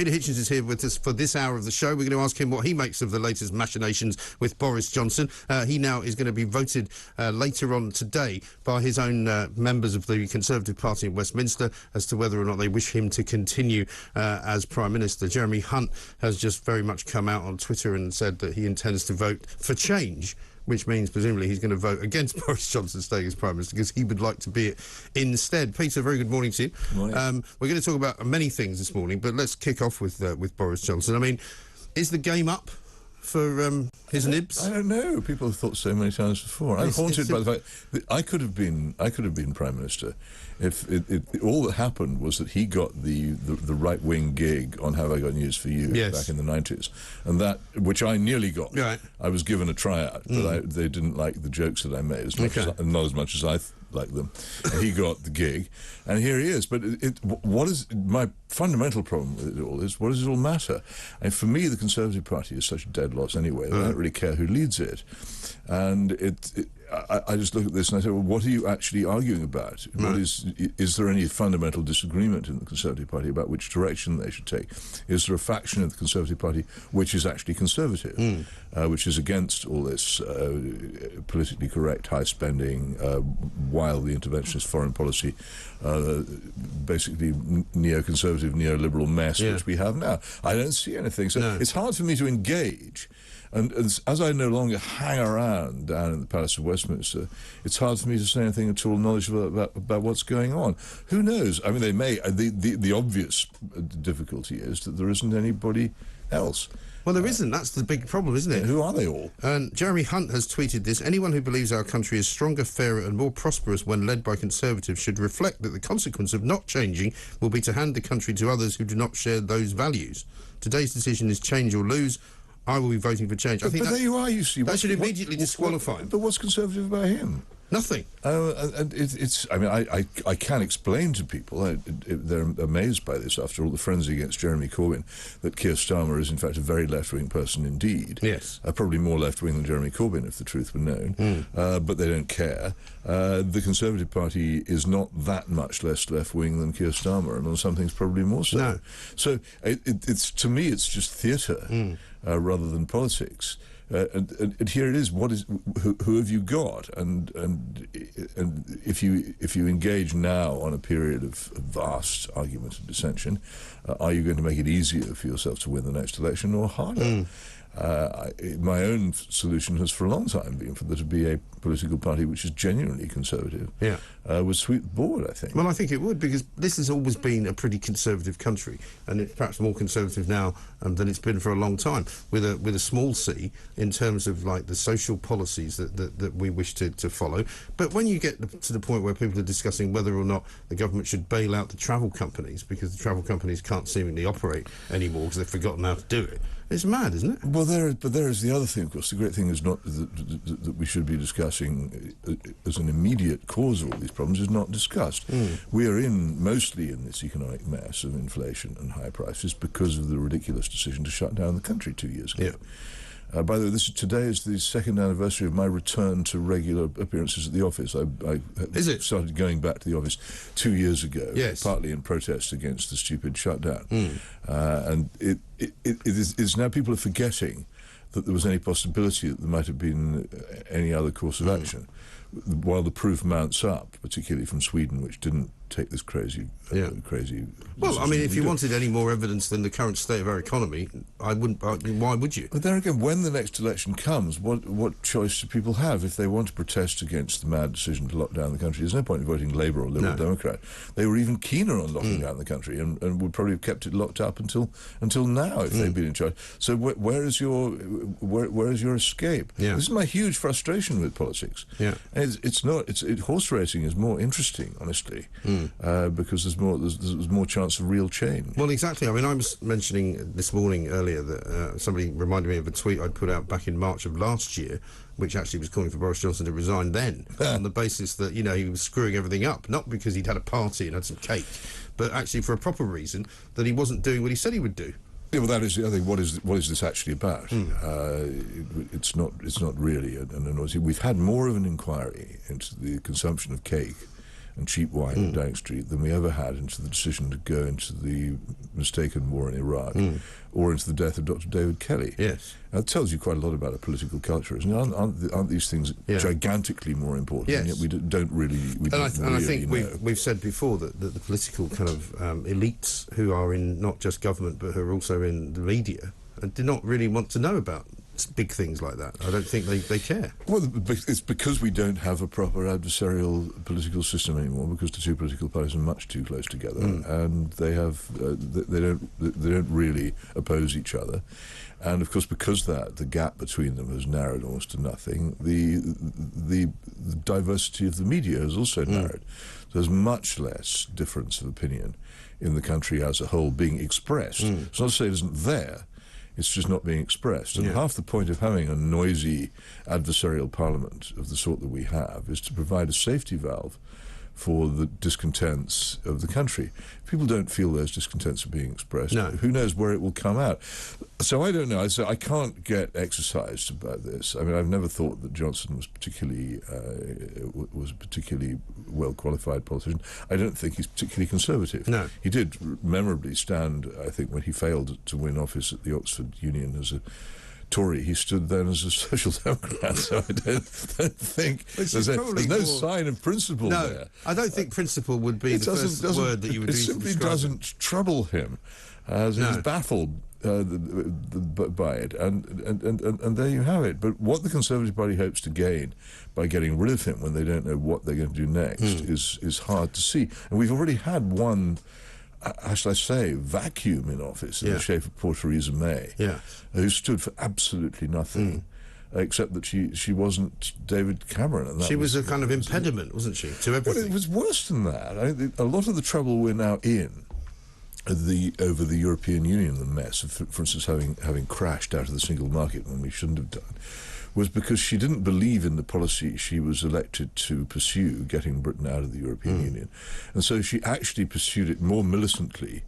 Peter Hitchens is here with us for this hour of the show. We're going to ask him what he makes of the latest machinations with Boris Johnson. He now is going to be voted later on today by his own members of the Conservative Party in Westminster as to whether or not they wish him to continue as Prime Minister. Jeremy Hunt has just very much come out on Twitter and said that he intends to vote for change, which means presumably he's going to vote against Boris Johnson staying as Prime Minister because he would like to be it instead. Peter, very good morning to you. Morning. We're going to talk about many things this morning, but let's kick off with Boris Johnson. I mean, is the game up for his nibs? I don't know. People have thought so many times before. I'm haunted by the fact that I could have been Prime Minister if all that happened was that he got the right-wing gig on Have I Got News for You back in the 90s, and that, which I nearly got. Right. I was given a tryout, but they didn't like the jokes that I made as much not as much as I liked them. And he got the gig, and here he is. But what is my fundamental problem with it all is, what does it all matter? And for me, the Conservative Party is such a dead loss anyway. I don't really care who leads it. And I just look at this and I say, well, what are you actually arguing about? What is there any fundamental disagreement in the Conservative Party about which direction they should take? Is there a faction of the Conservative Party which is actually conservative, which is against all this politically correct, high-spending, wildly interventionist foreign policy, basically neoconservative, neoliberal mess which we have now? I don't see anything. So it's hard for me to engage. And as I no longer hang around down in the Palace of Westminster, it's hard for me to say anything at all knowledgeable about what's going on. Who knows? I mean, they may. The obvious difficulty is that there isn't anybody else. Well, there isn't. That's the big problem, isn't it? Who are they all? And Jeremy Hunt has tweeted this. Anyone who believes our country is stronger, fairer and more prosperous when led by Conservatives should reflect that the consequence of not changing will be to hand the country to others who do not share those values. Today's decision is change or lose. I will be voting for change. I think there you are, you see. That should immediately disqualify him. But what's conservative about him? Nothing. And it's. I mean, I can explain to people. They're amazed by this after all the frenzy against Jeremy Corbyn that Keir Starmer is in fact a very left-wing person indeed. Yes. Probably more left-wing than Jeremy Corbyn, if the truth were known. But they don't care. The Conservative Party is not that much less left-wing than Keir Starmer, and on some things probably more so. No. So it's to me, it's just theatre rather than politics. And here it is. Who have you got? And if you engage now on a period of vast argument and dissension, are you going to make it easier for yourself to win the next election or harder? My own solution has for a long time been for there to be a political party which is genuinely conservative. Would sweep the board, I think. Well, I think it would, because this has always been a pretty conservative country, and it's perhaps more conservative now than it's been for a long time, with a small c in terms of like the social policies that we wish to follow. But when you get to the point where people are discussing whether or not the government should bail out the travel companies because the travel companies can't seemingly operate anymore because they've forgotten how to do it, it's mad, isn't it? Well, there is the other thing, of course. The great thing is not that we should be discussing as an immediate cause of all these problems is not discussed. We are mostly in this economic mess of inflation and high prices because of the ridiculous decision to shut down the country 2 years ago. By the way, today is the second anniversary of my return to regular appearances at the office. I started going back to the office 2 years ago, partly in protest against the stupid shutdown. And it's now people are forgetting that there was any possibility that there might have been any other course of action, while the proof mounts up, particularly from Sweden, which didn't take this crazy. Well, I mean, if you wanted any more evidence than the current state of our economy, I wouldn't. Why would you? But there again, when the next election comes, what choice do people have if they want to protest against the mad decision to lock down the country? There's no point in voting Labour or Liberal Democrat. They were even keener on locking down the country, and would probably have kept it locked up until now if they'd been in charge. So where is your escape? This is my huge frustration with politics. Horse racing is more interesting, honestly, because there's more chance of real change. Well, exactly. I mean, I was mentioning this morning earlier that somebody reminded me of a tweet I'd put out back in March of last year, which actually was calling for Boris Johnson to resign then, on the basis that, he was screwing everything up, not because he'd had a party and had some cake, but actually for a proper reason, that he wasn't doing what he said he would do. Yeah, well, that is the other thing. What is this actually about? It's not really an annoyance. We've had more of an inquiry into the consumption of cake and cheap wine in Downing Street than we ever had into the decision to go into the mistaken war in Iraq or into the death of Dr. David Kelly. Yes. That tells you quite a lot about a political culture, isn't it? Aren't these things gigantically more important? Yes. And yet we don't really I think we've said before that the political kind of elites who are in not just government but who are also in the media do not really want to know about big things like that. I don't think they care. Well, it's because we don't have a proper adversarial political system anymore, because the two political parties are much too close together, and they don't really oppose each other. And of course, because the gap between them has narrowed almost to nothing, the diversity of the media has also narrowed. There's much less difference of opinion in the country as a whole being expressed. It's not to say it isn't there, it's just not being expressed. And half the point of having a noisy adversarial parliament of the sort that we have is to provide a safety valve for the discontents of the country. If people don't feel those discontents are being expressed, who knows where it will come out. So I don't know. I can't get exercised about this. I mean, I've never thought that Johnson was a particularly well-qualified politician. I don't think he's particularly conservative. No. He did memorably stand, I think, when he failed to win office at the Oxford Union as a Tory, he stood then as a Social Democrat, so I don't think there's no sign of principle there. I don't think principle would be the first word that you would use. It simply doesn't trouble him, as he's baffled by it, and there you have it. But what the Conservative Party hopes to gain by getting rid of him when they don't know what they're going to do next is hard to see. And we've already had one, how shall I say, vacuum in office in the shape of poor Theresa May, who stood for absolutely nothing, except that she wasn't David Cameron. And she was a kind of impediment, wasn't she, to everything? Well, it was worse than that. A lot of the trouble we're now in over the European Union, the mess, for instance, having crashed out of the single market when we shouldn't have done, was because she didn't believe in the policy she was elected to pursue, getting Britain out of the European Union. And so she actually pursued it more militantly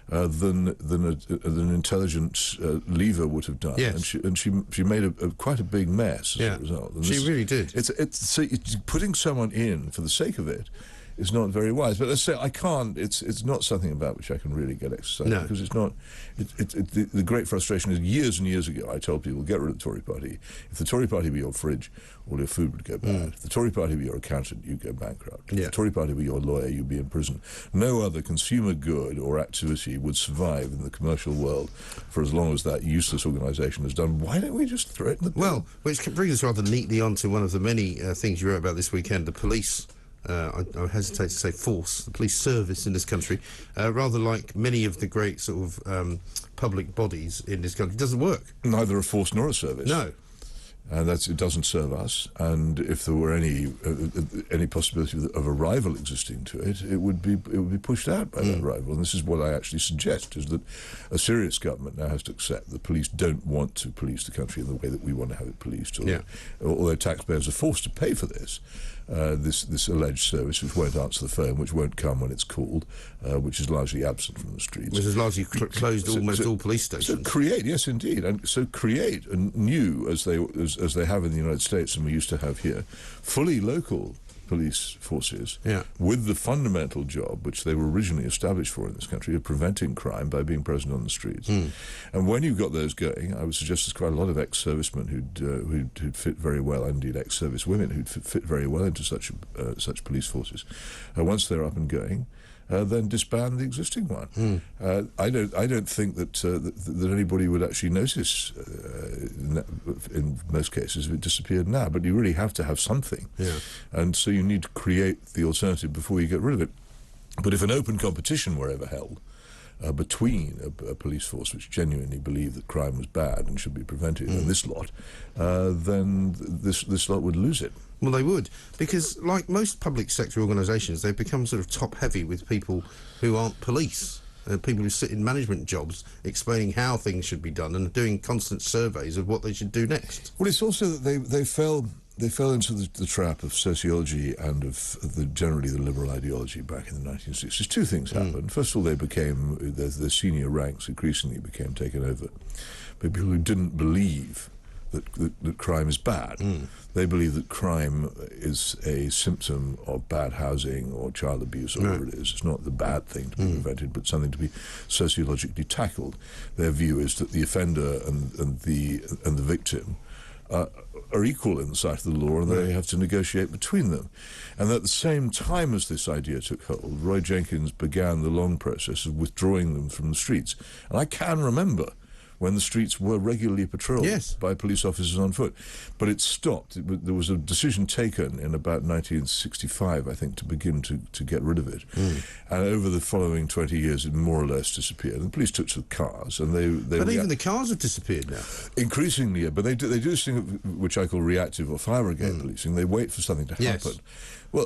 than an intelligent leaver would have done. Yes. And she made quite a big mess as a result. And she really did. So putting someone in for the sake of it is not very wise. But let's say I can't. It's not something about which I can really get exercise, because it's not. The great frustration is, years and years ago I told people, get rid of the Tory party. If the Tory party were your fridge, all your food would go bad. If the Tory party were your accountant, you'd go bankrupt. If the Tory party were your lawyer, you'd be in prison. No other consumer good or activity would survive in the commercial world for as long as that useless organisation has done. Why don't we just throw it in the bin? Well, which brings us rather neatly on to one of the many things you wrote about this weekend, the police. I hesitate to say force, the police service in this country, rather like many of the great sort of public bodies in this country, doesn't work. Neither a force nor a service. No. And it doesn't serve us. And if there were any possibility of a rival existing to it, it would be pushed out by that rival. And this is what I actually suggest: is that a serious government now has to accept that police don't want to police the country in the way that we want to have it policed. Although taxpayers are forced to pay for this. This alleged service, which won't answer the phone, which won't come when it's called, which is largely absent from the streets. Which has largely closed almost all police stations. So yes, indeed. And so create a new, as they have in the United States and we used to have here, fully local police forces with the fundamental job which they were originally established for in this country of preventing crime by being present on the streets. And when you've got those going, I would suggest there's quite a lot of ex-servicemen who'd fit very well, and indeed ex-service women who'd fit very well into such police forces. Once they're up and going, then disband the existing one. I don't think that anybody would actually notice in most cases if it disappeared now. But you really have to have something, and so you need to create the alternative before you get rid of it. But if an open competition were ever held between a police force which genuinely believed that crime was bad and should be prevented, and this lot, then this lot would lose it. Well, they would, because like most public sector organisations, they've become sort of top-heavy with people who aren't police, people who sit in management jobs explaining how things should be done and doing constant surveys of what they should do next. Well, it's also that they fell into the trap of sociology and of generally the liberal ideology back in the 1960s. Two things happened. First of all, their senior ranks increasingly became taken over by people who didn't believe that crime is bad. They believe that crime is a symptom of bad housing or child abuse or whatever it is. It's not the bad thing to be prevented, but something to be sociologically tackled. Their view is that the offender and the victim are equal in the sight of the law, and they have to negotiate between them. And at the same time as this idea took hold, Roy Jenkins began the long process of withdrawing them from the streets. And I can remember when the streets were regularly patrolled by police officers on foot. But it stopped. There was a decision taken in about 1965, I think, to begin to get rid of it. And over the following 20 years, it more or less disappeared. And the police took to the cars, and they But even the cars have disappeared now. Increasingly, but they do this thing which I call reactive or fire brigade policing. They wait for something to happen. Well,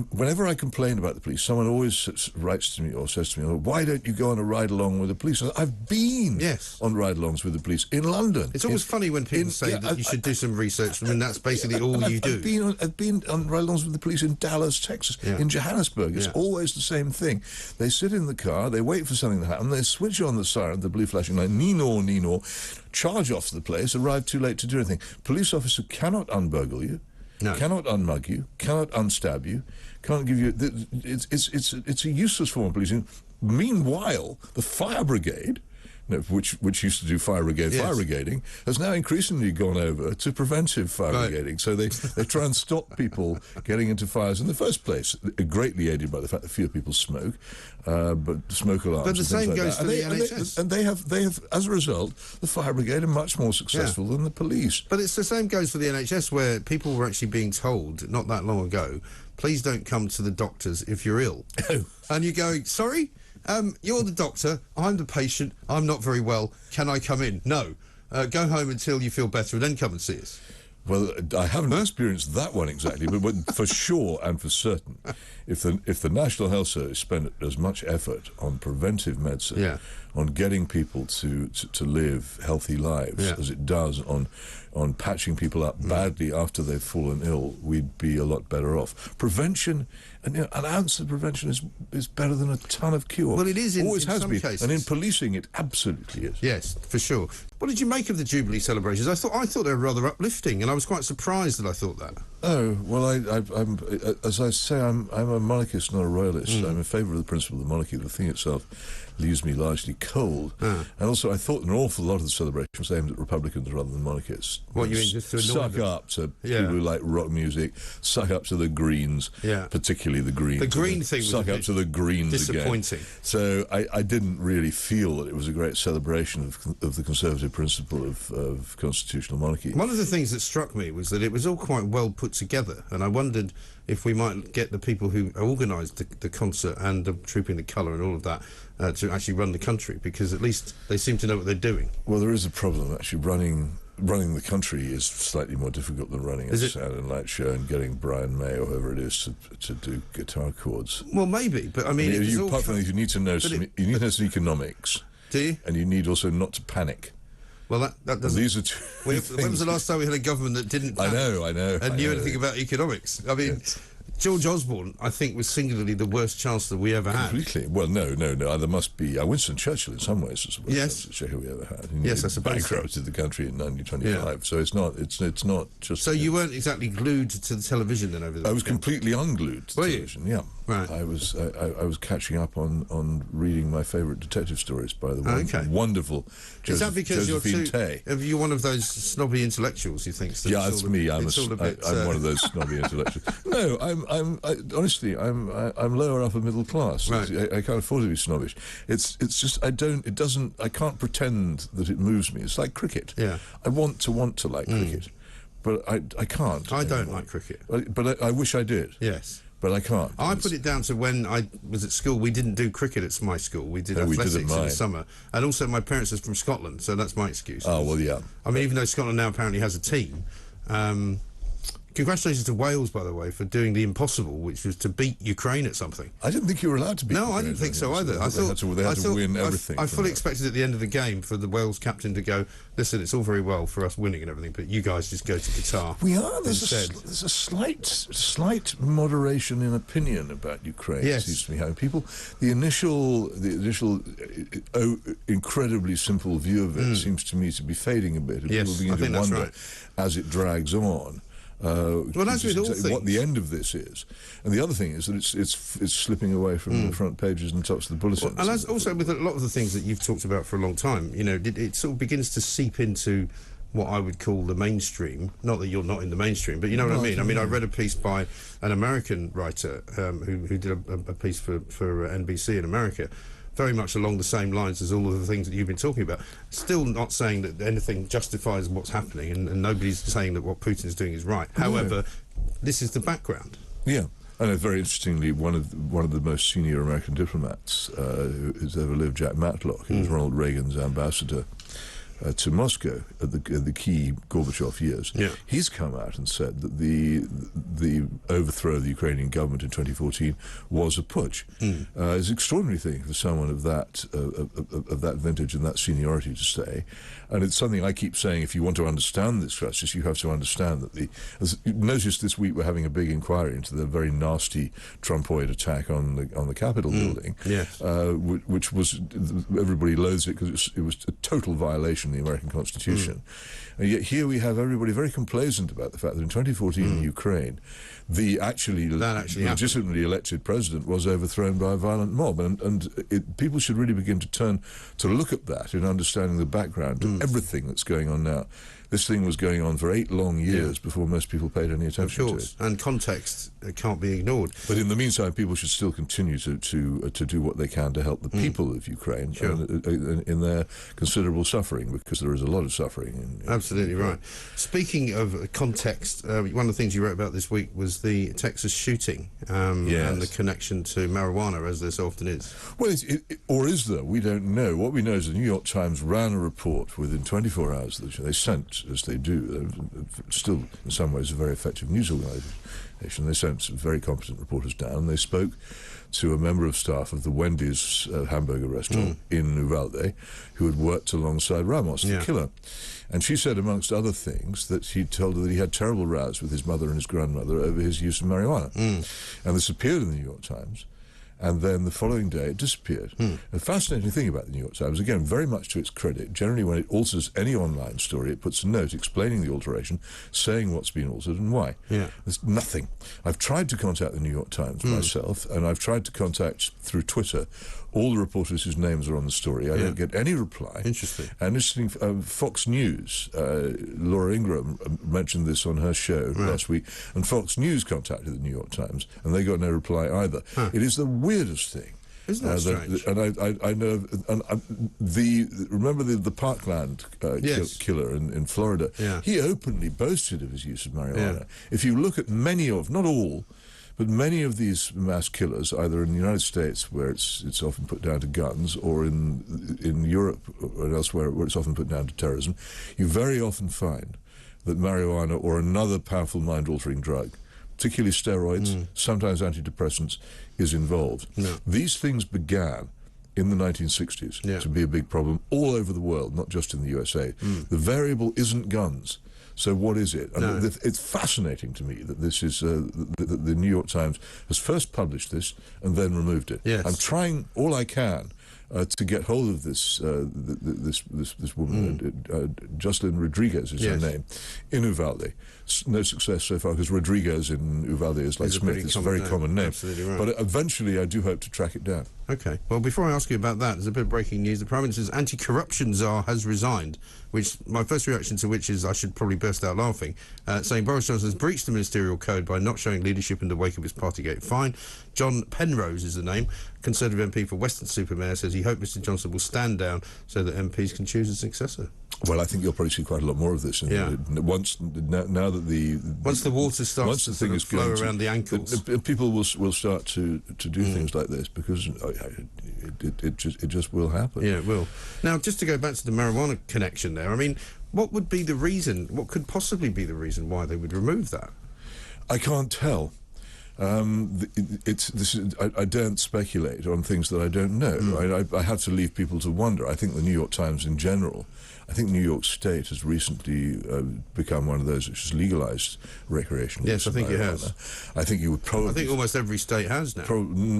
whenever I complain about the police, someone always writes to me or says to me, "Why don't you go on a ride-along with the police?" I've been on ride-alongs with the police in London. It's always funny when people say that you should do some research, and that's basically all you do. I've been on ride-alongs with the police in Dallas, Texas, in Johannesburg. It's always the same thing. They sit in the car, they wait for something to happen, they switch on the siren, the blue flashing light, Nino, charge off the place, arrive too late to do anything. Police officer cannot unburgle you. Cannot unmug you, cannot unstab you, can't give you... It's a useless form of policing. Meanwhile, the fire brigade, which used to do fire brigading, has now increasingly gone over to preventive fire brigading. So they try and stop people getting into fires in the first place, greatly aided by the fact that fewer people smoke, but smoke alarms. But the same goes for the NHS. And they have, as a result, the fire brigade are much more successful than the police. But it's the same goes for the NHS, where people were actually being told, not that long ago, please don't come to the doctors if you're ill. And you go, sorry? You're the doctor, I'm the patient, I'm not very well, can I come in? No. Go home until you feel better and then come and see us. Well, I haven't experienced that one exactly, but for sure and for certain, if the National Health Service spent as much effort on preventive medicine, on getting people to live healthy lives as it does on patching people up badly after they've fallen ill, we'd be a lot better off. Prevention, and an ounce of prevention is better than a ton of cure. Well, it is always in has some been, cases. and in policing, it absolutely is. Yes, for sure. What did you make of the Jubilee celebrations? I thought they were rather uplifting, and I was quite surprised that I thought that. Oh well, I'm as I say, I'm a monarchist, not a royalist. I'm in favour of the principle of the monarchy. The thing itself leaves me largely cold. And also, I thought an awful lot of the celebrations was aimed at Republicans rather than monarchists. What you mean, just to annoy suck them? up to people who like rock music, suck up to the Greens, particularly the Greens. The Green thing was suck up to the Greens disappointing. Again. So I didn't really feel that it was a great celebration of the conservative principle of constitutional monarchy. One of the things that struck me was that it was all quite well put together, and I wondered if we might get the people who organised the concert and the Trooping the Colour and all of that to actually run the country, because at least they seem to know what they're doing. Well, there is a problem, actually. Running the country is slightly more difficult than running a Sound and Light show and getting Brian May or whoever it is to do guitar chords. Well, maybe, but I mean... apart from these, you need to know some economics. Do you? And you need also not to panic. Well, that doesn't... These are two when was the last time we had a government that didn't panic? I know. And knew anything about economics? I mean... Yes. George Osborne, I think, was singularly the worst chancellor we ever had. Completely. Well, no. There must be... Winston Churchill, in some ways, was the worst chancellor we ever had. He I suppose bankrupted the country in 1925. So it's not just... So you weren't exactly glued to the television then over there? I was completely unglued to television. Yeah. Right. I was catching up on reading my favourite detective stories by the wonderful Josephine. Are you one of those snobby intellectuals, you think? Yeah, that's me. I'm one of those snobby intellectuals. No, honestly, I'm lower upper middle class. Right. I can't afford to be snobbish. It's just I can't pretend that it moves me. It's like cricket. Yeah. I want to like cricket, but I can't. I don't like cricket. But I wish I did. Yes. But I can't. I put it down to when I was at school, we didn't do cricket at my school. We did athletics in the summer. And also my parents are from Scotland, so that's my excuse. Oh, well, yeah. I mean, even though Scotland now apparently has a team, Congratulations to Wales, by the way, for doing the impossible, which was to beat Ukraine at something. I didn't think you were allowed to beat Ukraine. No, I didn't think so either. They had to win everything. I fully expected at the end of the game for the Wales captain to go, listen, it's all very well for us winning and everything, but you guys just go to Qatar. We are. There's a slight moderation in opinion about Ukraine. Yes. Seems to me having people. The initial incredibly simple view of it seems to me to be fading a bit. And Yes, people begin to wonder as it drags on. That's with all things. What the end of this is, and the other thing is that it's slipping away from the front pages and tops of the bulletins. Well, and as also with a lot of the things that you've talked about for a long time, it sort of begins to seep into what I would call the mainstream. Not that you're not in the mainstream, but you know what I mean. I mean, I read a piece by an American writer who did a piece for NBC in America, very much along the same lines as all of the things that you've been talking about. Still not saying that anything justifies what's happening, and nobody's saying that what Putin's doing is right. However, this is the background. Yeah. And very interestingly, one of the most senior American diplomats who's ever lived, Jack Matlock, who was Ronald Reagan's ambassador to Moscow at the key Gorbachev years. Yeah. He's come out and said that the overthrow of the Ukrainian government in 2014 was a putsch. It's an extraordinary thing for someone of that vintage and that seniority to say. And it's something I keep saying, if you want to understand this crisis, you have to understand that notice this week we're having a big inquiry into the very nasty Trumpoid attack on the Capitol building, which was, everybody loathes it because it was a total violation of the American Constitution. And yet here we have everybody very complacent about the fact that in 2014 in Ukraine, the legitimately elected president was overthrown by a violent mob. And people should really begin to look at that in understanding the background to everything that's going on now. This thing was going on for 8 long years before most people paid any attention to it. And context can't be ignored. But in the meantime, people should still continue to do what they can to help the people of Ukraine in their considerable suffering, because there is a lot of suffering. Absolutely right. Speaking of context, one of the things you wrote about this week was the Texas shooting and the connection to marijuana, as there so often is. Well, or is there? We don't know. What we know is the New York Times ran a report within 24 hours. They sent, as they do, still in some ways a very effective news organisation. They sent some very competent reporters down. They spoke to a member of staff of the Wendy's hamburger restaurant in Uvalde, who had worked alongside Ramos, the killer. And she said, amongst other things, that he told her that he had terrible rows with his mother and his grandmother over his use of marijuana. And this appeared in the New York Times. And then the following day it disappeared. A fascinating thing about the New York Times, again, very much to its credit, generally when it alters any online story, it puts a note explaining the alteration, saying what's been altered and why. There's nothing. I've tried to contact the New York Times myself, and I've tried to contact, through Twitter, all the reporters whose names are on the story. I don't get any reply. Interesting. And interesting, Fox News, Laura Ingraham mentioned this on her show last week, and Fox News contacted the New York Times, and they got no reply either. It is the weirdest thing. Isn't that strange? And I know, remember the Parkland killer in Florida? He openly boasted of his use of marijuana. If you look at many of, not all, but many of these mass killers, either in the United States, where it's often put down to guns, or in Europe or elsewhere, where it's often put down to terrorism, you very often find that marijuana or another powerful mind-altering drug, particularly steroids, sometimes antidepressants, is involved. These things began in the 1960s to be a big problem all over the world, not just in the USA. The variable isn't guns. So what is it? And it's fascinating to me that this is the New York Times has first published this and then removed it. I'm trying all I can to get hold of this woman, Jocelyn Rodriguez is her name, in Uvalde. No success so far, because Rodriguez in Uvalde is like Smith. It's a very common name. Absolutely right. But eventually I do hope to track it down. Okay. Well, before I ask you about that, there's a bit of breaking news. The Prime Minister's anti-corruption czar has resigned, which my first reaction to which is I should probably burst out laughing, saying Boris Johnson has breached the ministerial code by not showing leadership in the wake of his Partygate fine. John Penrose is the name. Conservative MP for Weston-super-Mare says he hopes Mr Johnson will stand down so that MPs can choose a successor. Well, I think you'll probably see quite a lot more of this. Once the water starts to sort of flow around the ankles, people will start to do things like this, because it just will happen. Yeah, it will. Now, just to go back to the marijuana connection there, I mean, what would be the reason? What could possibly be the reason why they would remove that? I can't tell. I don't speculate on things that I don't know. I have to leave people to wonder. I think the New York Times in general, I think New York State has recently become one of those which has legalized recreational use Yes, I think it has. I think you would probably... I think almost every state has now.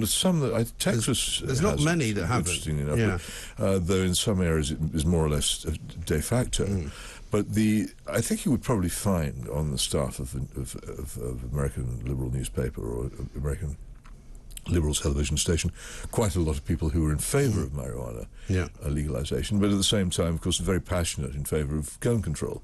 Some that... Texas There's not many that haven't. Interestingly enough, Yeah. but, though in some areas it is more or less de facto. But I think you would probably find on the staff of American liberal newspaper or American liberal television station quite a lot of people who are in favour of marijuana legalisation, but at the same time, of course, very passionate in favour of gun control.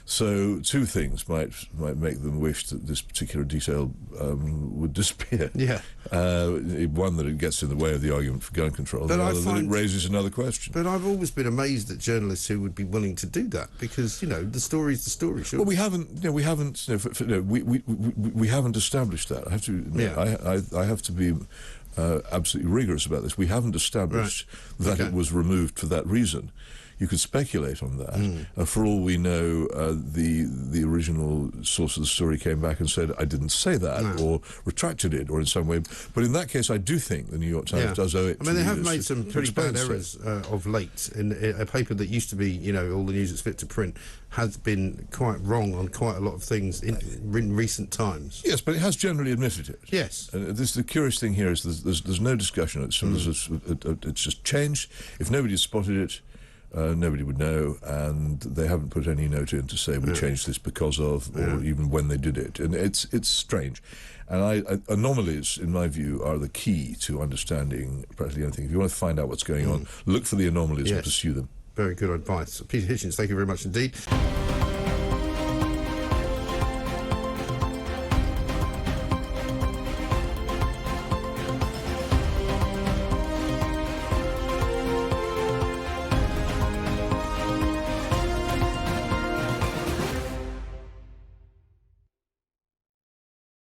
So two things might make them wish that this particular detail would disappear. Yeah. One, that it gets in the way of the argument for gun control, and the other, that it raises another question. But I've always been amazed at journalists who would be willing to do that, because, the story's the story, sure. Well, we haven't established that. I have to I have to be absolutely rigorous about this. We haven't established that it was removed for that reason. You could speculate on that. For all we know, the original source of the story came back and said, I didn't say that, or retracted it, or in some way. But in that case, I do think the New York Times does owe it to they have made some pretty bad errors of late. In a paper that used to be, all the news that's fit to print, has been quite wrong on quite a lot of things in recent times. Yes, but it has generally admitted it. Yes. The curious thing here is there's no discussion. It's just changed. If nobody had spotted it, nobody would know, and they haven't put any note in to say we changed this because of, or even when they did it. And it's strange. And anomalies, in my view, are the key to understanding practically anything. If you want to find out what's going on, look for the anomalies and pursue them. Very good advice. Peter Hitchens, thank you very much indeed.